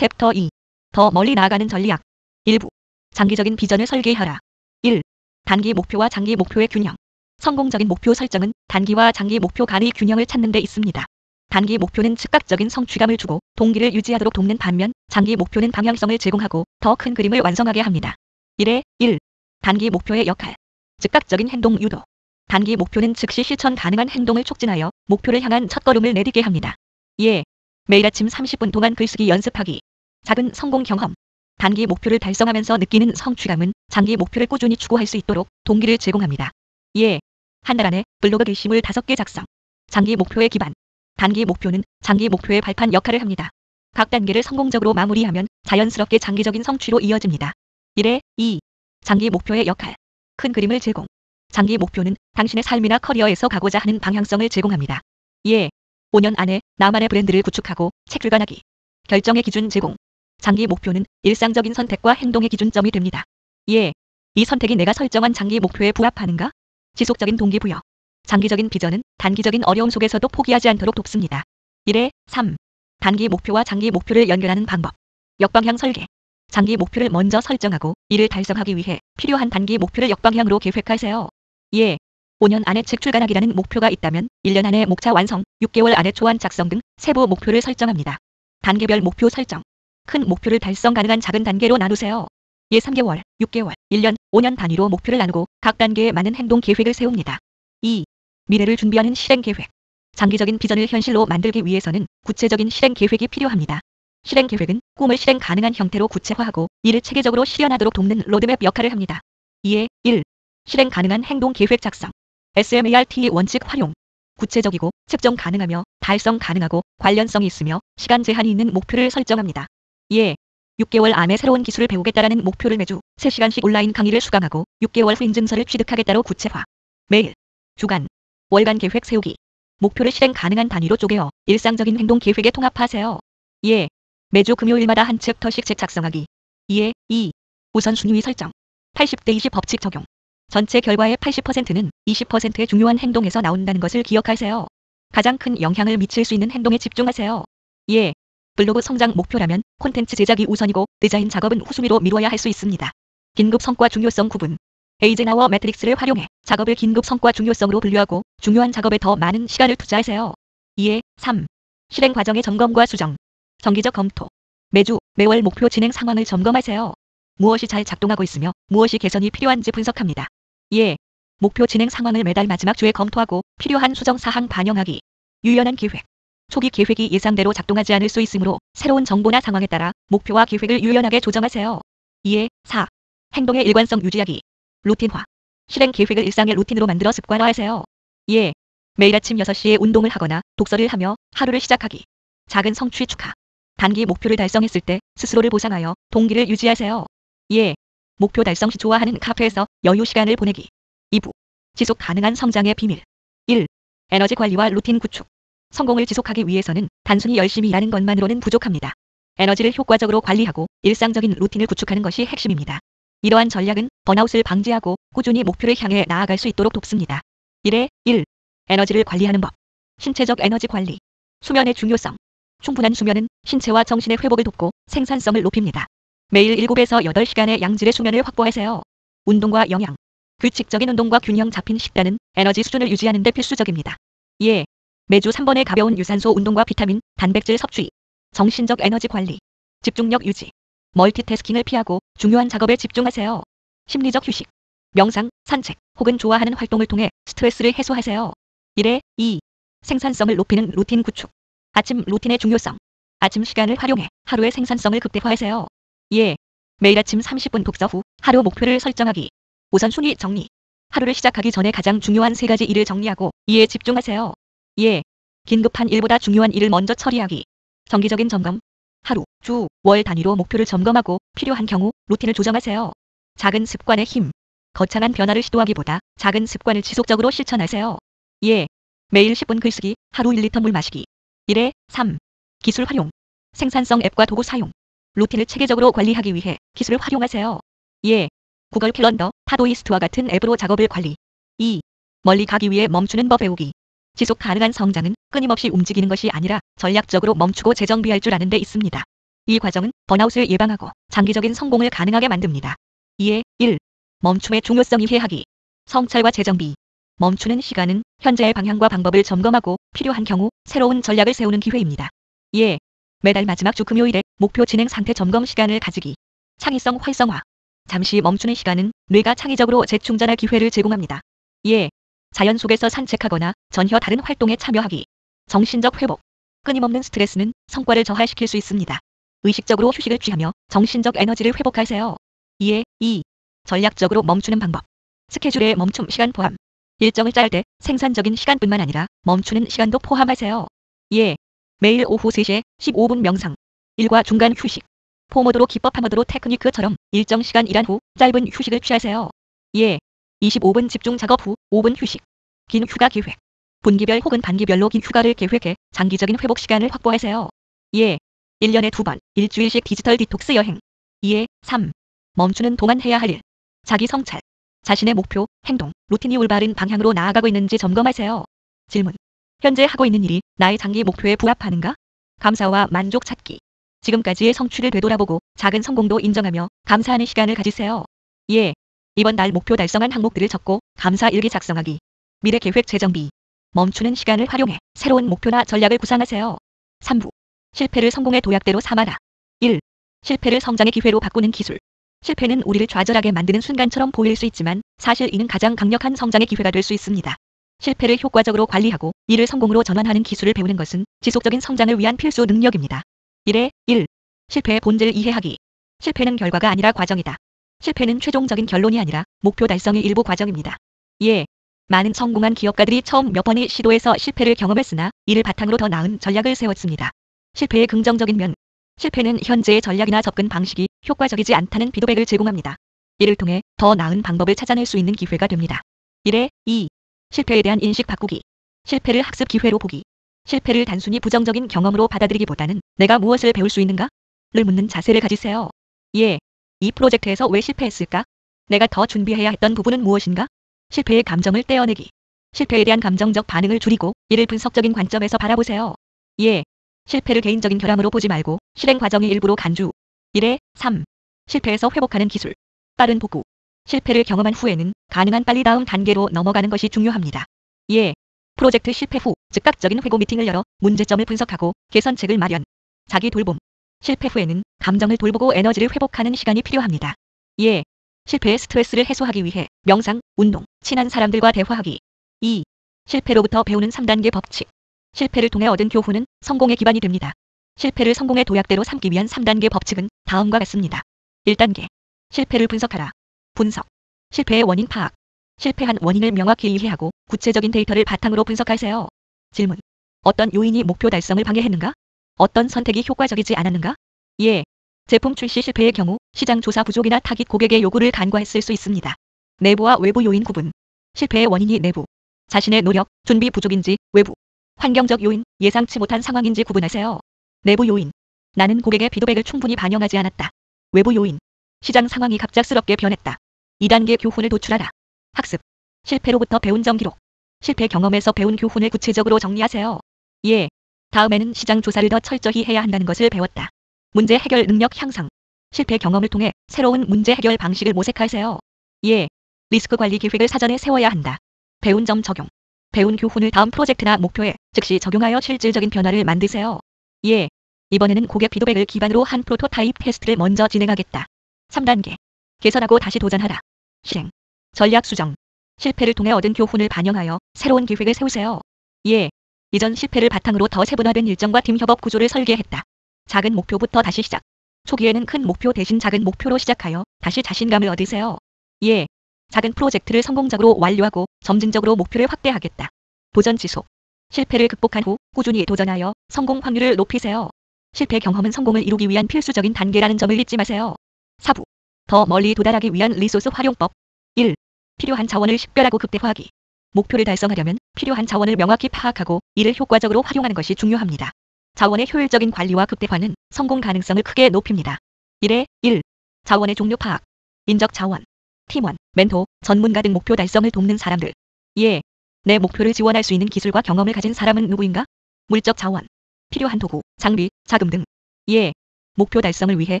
챕터 2. 더 멀리 나아가는 전략. 일부. 장기적인 비전을 설계하라. 1. 단기 목표와 장기 목표의 균형. 성공적인 목표 설정은 단기와 장기 목표 간의 균형을 찾는 데 있습니다. 단기 목표는 즉각적인 성취감을 주고 동기를 유지하도록 돕는 반면 장기 목표는 방향성을 제공하고 더 큰 그림을 완성하게 합니다. 1에 1. 단기 목표의 역할. 즉각적인 행동 유도. 단기 목표는 즉시 실천 가능한 행동을 촉진하여 목표를 향한 첫걸음을 내딛게 합니다. 2에 매일 아침 30분 동안 글쓰기 연습하기. 작은 성공 경험. 단기 목표를 달성하면서 느끼는 성취감은 장기 목표를 꾸준히 추구할 수 있도록 동기를 제공합니다. 2에 한 달 안에 블로그 게시물 5개 작성. 장기 목표의 기반. 단기 목표는 장기 목표의 발판 역할을 합니다. 각 단계를 성공적으로 마무리하면 자연스럽게 장기적인 성취로 이어집니다. 1에 2. 장기 목표의 역할. 큰 그림을 제공. 장기 목표는 당신의 삶이나 커리어에서 가고자 하는 방향성을 제공합니다. 2에 5년 안에 나만의 브랜드를 구축하고 책 출간하기. 결정의 기준 제공. 장기 목표는 일상적인 선택과 행동의 기준점이 됩니다. 2에 이 선택이 내가 설정한 장기 목표에 부합하는가? 지속적인 동기부여. 장기적인 비전은 단기적인 어려움 속에서도 포기하지 않도록 돕습니다. 1에 3. 단기 목표와 장기 목표를 연결하는 방법. 역방향 설계. 장기 목표를 먼저 설정하고 이를 달성하기 위해 필요한 단기 목표를 역방향으로 계획하세요. 2에 5년 안에 책 출간하기라는 목표가 있다면 1년 안에 목차 완성, 6개월 안에 초안 작성 등 세부 목표를 설정합니다. 단계별 목표 설정. 큰 목표를 달성 가능한 작은 단계로 나누세요. 3개월, 6개월, 1년, 5년 단위로 목표를 나누고 각 단계에 맞는 행동 계획을 세웁니다. 2. 미래를 준비하는 실행 계획. 장기적인 비전을 현실로 만들기 위해서는 구체적인 실행 계획이 필요합니다. 실행 계획은 꿈을 실행 가능한 형태로 구체화하고 이를 체계적으로 실현하도록 돕는 로드맵 역할을 합니다. 2에 1. 실행 가능한 행동 계획 작성. SMART 원칙 활용. 구체적이고 측정 가능하며 달성 가능하고 관련성이 있으며 시간 제한이 있는 목표를 설정합니다. 2에 6개월 안에 새로운 기술을 배우겠다라는 목표를 매주 3시간씩 온라인 강의를 수강하고 6개월 후 인증서를 취득하겠다로 구체화. 매일, 주간, 월간 계획 세우기. 목표를 실행 가능한 단위로 쪼개어 일상적인 행동 계획에 통합하세요. 2에 매주 금요일마다 한 챕터씩 책 작성하기. 2에 2. 우선순위 설정. 80대 20 법칙 적용. 전체 결과의 80%는 20%의 중요한 행동에서 나온다는 것을 기억하세요. 가장 큰 영향을 미칠 수 있는 행동에 집중하세요. 2에 블로그 성장 목표라면 콘텐츠 제작이 우선이고 디자인 작업은 후순위로 미뤄야 할 수 있습니다. 긴급 성과 중요성 구분. 에이젠하워 매트릭스를 활용해 작업을 긴급 성과 중요성으로 분류하고 중요한 작업에 더 많은 시간을 투자하세요. 2에 3. 실행 과정의 점검과 수정. 정기적 검토. 매주, 매월 목표 진행 상황을 점검하세요. 무엇이 잘 작동하고 있으며 무엇이 개선이 필요한지 분석합니다. 2에 목표 진행 상황을 매달 마지막 주에 검토하고 필요한 수정 사항 반영하기. 유연한 계획. 초기 계획이 예상대로 작동하지 않을 수 있으므로 새로운 정보나 상황에 따라 목표와 계획을 유연하게 조정하세요. 2에 4. 행동의 일관성 유지하기. 루틴화. 실행 계획을 일상의 루틴으로 만들어 습관화하세요. 2에 매일 아침 6시에 운동을 하거나 독서를 하며 하루를 시작하기. 작은 성취 축하. 단기 목표를 달성했을 때 스스로를 보상하여 동기를 유지하세요. 2에 목표 달성 시 좋아하는 카페에서 여유 시간을 보내기. 2부. 지속 가능한 성장의 비밀. 1. 에너지 관리와 루틴 구축. 성공을 지속하기 위해서는 단순히 열심히 일하는 것만으로는 부족합니다. 에너지를 효과적으로 관리하고 일상적인 루틴을 구축하는 것이 핵심입니다. 이러한 전략은 번아웃을 방지하고 꾸준히 목표를 향해 나아갈 수 있도록 돕습니다. 1에 1. 에너지를 관리하는 법. 신체적 에너지 관리. 수면의 중요성. 충분한 수면은 신체와 정신의 회복을 돕고 생산성을 높입니다. 매일 7에서 8시간의 양질의 수면을 확보하세요. 운동과 영양. 규칙적인 운동과 균형 잡힌 식단은 에너지 수준을 유지하는 데 필수적입니다. 2에 매주 3번의 가벼운 유산소 운동과 비타민, 단백질 섭취. 정신적 에너지 관리. 집중력 유지. 멀티태스킹을 피하고 중요한 작업에 집중하세요. 심리적 휴식. 명상, 산책, 혹은 좋아하는 활동을 통해 스트레스를 해소하세요. 1에 2. 생산성을 높이는 루틴 구축. 아침 루틴의 중요성. 아침 시간을 활용해 하루의 생산성을 극대화하세요. 2에 매일 아침 30분 독서 후 하루 목표를 설정하기. 우선순위 정리. 하루를 시작하기 전에 가장 중요한 3가지 일을 정리하고 이에 집중하세요. 2에 긴급한 일보다 중요한 일을 먼저 처리하기. 정기적인 점검. 하루, 주, 월 단위로 목표를 점검하고 필요한 경우 루틴을 조정하세요. 작은 습관의 힘. 거창한 변화를 시도하기보다 작은 습관을 지속적으로 실천하세요. 2에 매일 10분 글쓰기, 하루 1리터 물 마시기. 1에 3. 기술 활용. 생산성 앱과 도구 사용. 루틴을 체계적으로 관리하기 위해 기술을 활용하세요. 2에 구글 캘린더, 타도이스트와 같은 앱으로 작업을 관리. 2. 멀리 가기 위해 멈추는 법 배우기. 지속 가능한 성장은 끊임없이 움직이는 것이 아니라 전략적으로 멈추고 재정비할 줄 아는 데 있습니다. 이 과정은 번아웃을 예방하고 장기적인 성공을 가능하게 만듭니다. 2에 1. 멈춤의 중요성 이해하기. 성찰과 재정비. 멈추는 시간은 현재의 방향과 방법을 점검하고 필요한 경우 새로운 전략을 세우는 기회입니다. 2에 매달 마지막 주 금요일에 목표 진행 상태 점검 시간을 가지기. 창의성 활성화. 잠시 멈추는 시간은 뇌가 창의적으로 재충전할 기회를 제공합니다. 2에 자연 속에서 산책하거나 전혀 다른 활동에 참여하기. 정신적 회복. 끊임없는 스트레스는 성과를 저하시킬 수 있습니다. 의식적으로 휴식을 취하며 정신적 에너지를 회복하세요. 2에 2. 전략적으로 멈추는 방법. 스케줄의 멈춤 시간 포함. 일정을 짤 때 생산적인 시간뿐만 아니라 멈추는 시간도 포함하세요. 2에 매일 오후 3시에 15분 명상. 일과 중간 휴식. 포모도로 기법 파모도로 테크니크처럼 일정 시간 일한 후 짧은 휴식을 취하세요. 2에 25분 집중 작업 후 5분 휴식. 긴 휴가 계획. 분기별 혹은 반기별로 긴 휴가를 계획해 장기적인 회복 시간을 확보하세요. 2에 1년에 2번 일주일씩 디지털 디톡스 여행. 2에 3. 멈추는 동안 해야 할 일. 자기 성찰. 자신의 목표, 행동, 루틴이 올바른 방향으로 나아가고 있는지 점검하세요. 질문. 현재 하고 있는 일이 나의 장기 목표에 부합하는가? 감사와 만족 찾기. 지금까지의 성취를 되돌아보고 작은 성공도 인정하며 감사하는 시간을 가지세요. 2에 이번 달 목표 달성한 항목들을 적고 감사 일기 작성하기. 미래 계획 재정비. 멈추는 시간을 활용해 새로운 목표나 전략을 구상하세요. 3부. 실패를 성공의 도약대로 삼아라. 1. 실패를 성장의 기회로 바꾸는 기술. 실패는 우리를 좌절하게 만드는 순간처럼 보일 수 있지만 사실 이는 가장 강력한 성장의 기회가 될 수 있습니다. 실패를 효과적으로 관리하고 이를 성공으로 전환하는 기술을 배우는 것은 지속적인 성장을 위한 필수 능력입니다. 1에 1. 실패의 본질을 이해하기. 실패는 결과가 아니라 과정이다. 실패는 최종적인 결론이 아니라 목표 달성의 일부 과정입니다. 2에 많은 성공한 기업가들이 처음 몇 번의 시도에서 실패를 경험했으나 이를 바탕으로 더 나은 전략을 세웠습니다. 실패의 긍정적인 면. 실패는 현재의 전략이나 접근 방식이 효과적이지 않다는 피드백을 제공합니다. 이를 통해 더 나은 방법을 찾아낼 수 있는 기회가 됩니다. 1에 2. 실패에 대한 인식 바꾸기. 실패를 학습 기회로 보기. 실패를 단순히 부정적인 경험으로 받아들이기보다는 내가 무엇을 배울 수 있는가? 를 묻는 자세를 가지세요. 2에 이 프로젝트에서 왜 실패했을까? 내가 더 준비해야 했던 부분은 무엇인가? 실패의 감정을 떼어내기. 실패에 대한 감정적 반응을 줄이고 이를 분석적인 관점에서 바라보세요. 2에 실패를 개인적인 결함으로 보지 말고 실행 과정의 일부로 간주. 1에 3. 실패에서 회복하는 기술. 빠른 복구. 실패를 경험한 후에는 가능한 빨리 다음 단계로 넘어가는 것이 중요합니다. 2에 프로젝트 실패 후 즉각적인 회고 미팅을 열어 문제점을 분석하고 개선책을 마련. 자기 돌봄. 실패 후에는 감정을 돌보고 에너지를 회복하는 시간이 필요합니다. 2에 실패의 스트레스를 해소하기 위해 명상, 운동, 친한 사람들과 대화하기. 2. 실패로부터 배우는 3단계 법칙. 실패를 통해 얻은 교훈은 성공의 기반이 됩니다. 실패를 성공의 도약대로 삼기 위한 3단계 법칙은 다음과 같습니다. 1단계. 실패를 분석하라. 분석. 실패의 원인 파악. 실패한 원인을 명확히 이해하고 구체적인 데이터를 바탕으로 분석하세요. 질문. 어떤 요인이 목표 달성을 방해했는가? 어떤 선택이 효과적이지 않았는가? 2에 제품 출시 실패의 경우 시장 조사 부족이나 타깃 고객의 요구를 간과했을 수 있습니다. 내부와 외부 요인 구분. 실패의 원인이 내부, 자신의 노력, 준비 부족인지 외부, 환경적 요인, 예상치 못한 상황인지 구분하세요. 내부 요인. 나는 고객의 피드백을 충분히 반영하지 않았다. 외부 요인. 시장 상황이 갑작스럽게 변했다. 2단계 교훈을 도출하라. 학습. 실패로부터 배운 점 기록. 실패 경험에서 배운 교훈을 구체적으로 정리하세요. 2에 다음에는 시장 조사를 더 철저히 해야 한다는 것을 배웠다. 문제 해결 능력 향상. 실패 경험을 통해 새로운 문제 해결 방식을 모색하세요. 2에 리스크 관리 계획을 사전에 세워야 한다. 배운 점 적용. 배운 교훈을 다음 프로젝트나 목표에 즉시 적용하여 실질적인 변화를 만드세요. 2에 이번에는 고객 피드백을 기반으로 한 프로토타입 테스트를 먼저 진행하겠다. 3단계. 개선하고 다시 도전하라. 실행. 전략 수정. 실패를 통해 얻은 교훈을 반영하여 새로운 계획을 세우세요. 2에 이전 실패를 바탕으로 더 세분화된 일정과 팀 협업 구조를 설계했다. 작은 목표부터 다시 시작. 초기에는 큰 목표 대신 작은 목표로 시작하여 다시 자신감을 얻으세요. 2에 작은 프로젝트를 성공적으로 완료하고 점진적으로 목표를 확대하겠다. 도전 지속. 실패를 극복한 후 꾸준히 도전하여 성공 확률을 높이세요. 실패 경험은 성공을 이루기 위한 필수적인 단계라는 점을 잊지 마세요. 4부. 더 멀리 도달하기 위한 리소스 활용법. 1. 필요한 자원을 식별하고 극대화하기. 목표를 달성하려면 필요한 자원을 명확히 파악하고 이를 효과적으로 활용하는 것이 중요합니다. 자원의 효율적인 관리와 극대화는 성공 가능성을 크게 높입니다. 1에 1. 자원의 종류 파악. 인적 자원, 팀원, 멘토, 전문가 등 목표 달성을 돕는 사람들. 2에 내 목표를 지원할 수 있는 기술과 경험을 가진 사람은 누구인가? 물적 자원, 필요한 도구, 장비, 자금 등. 2에 목표 달성을 위해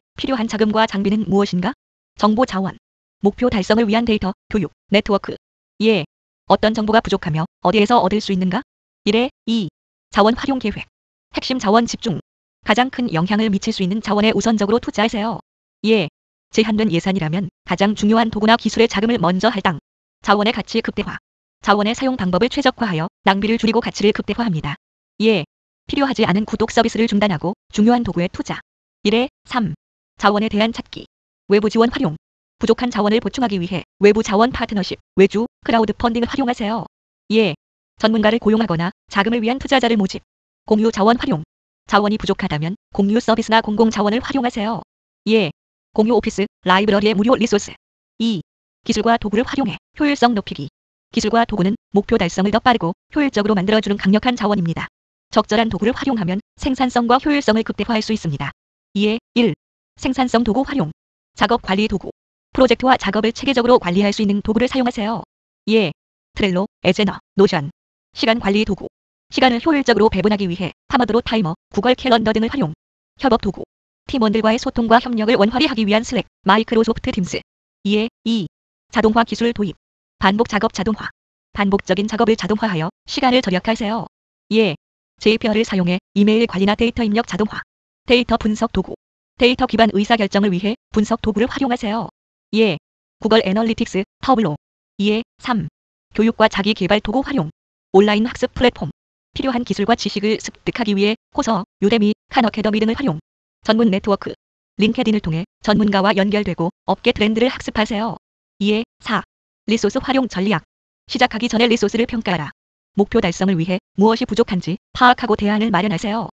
필요한 자금과 장비는 무엇인가? 정보 자원. 목표 달성을 위한 데이터, 교육, 네트워크. 예. 어떤 정보가 부족하며 어디에서 얻을 수 있는가? 1에 2. 자원 활용 계획. 핵심 자원 집중. 가장 큰 영향을 미칠 수 있는 자원에 우선적으로 투자하세요. 예. 제한된 예산이라면 가장 중요한 도구나 기술에 자금을 먼저 할당. 자원의 가치 극대화. 자원의 사용 방법을 최적화하여 낭비를 줄이고 가치를 극대화합니다. 예. 필요하지 않은 구독 서비스를 중단하고 중요한 도구에 투자. 1에 3. 자원에 대한 찾기. 외부 지원 활용. 부족한 자원을 보충하기 위해 외부 자원 파트너십, 외주, 크라우드 펀딩을 활용하세요. 예. 전문가를 고용하거나 자금을 위한 투자자를 모집. 공유 자원 활용. 자원이 부족하다면 공유 서비스나 공공 자원을 활용하세요. 예. 공유 오피스, 라이브러리의 무료 리소스. 2. 기술과 도구를 활용해 효율성 높이기. 기술과 도구는 목표 달성을 더 빠르고 효율적으로 만들어주는 강력한 자원입니다. 적절한 도구를 활용하면 생산성과 효율성을 극대화할 수 있습니다. 2에 1. 생산성 도구 활용. 작업 관리 도구. 프로젝트와 작업을 체계적으로 관리할 수 있는 도구를 사용하세요. 예. 트렐로, 에제너, 노션. 시간 관리 도구. 시간을 효율적으로 배분하기 위해 파머드로 타이머, 구글 캘런더 등을 활용. 협업 도구. 팀원들과의 소통과 협력을 원활히 하기 위한 슬랙, 마이크로소프트 팀스. 2에 2. 자동화 기술 도입. 반복 작업 자동화. 반복적인 작업을 자동화하여 시간을 절약하세요. 예. JPR을 사용해 이메일 관리나 데이터 입력 자동화. 데이터 분석 도구. 데이터 기반 의사결정을 위해 분석 도구를 활용하세요. 예. 구글 애널리틱스, 타블로. 2에 3. 교육과 자기 개발 도구 활용. 온라인 학습 플랫폼. 필요한 기술과 지식을 습득하기 위해 코서, 유데미, 칸 어캐더미 등을 활용. 전문 네트워크. 링케딘을 통해 전문가와 연결되고 업계 트렌드를 학습하세요. 2에 4. 리소스 활용 전략. 시작하기 전에 리소스를 평가하라. 목표 달성을 위해 무엇이 부족한지 파악하고 대안을 마련하세요.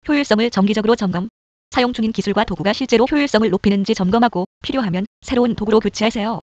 효율성을 정기적으로 점검. 사용 중인 기술과 도구가 실제로 효율성을 높이는지 점검하고 필요하면 새로운 도구로 교체하세요.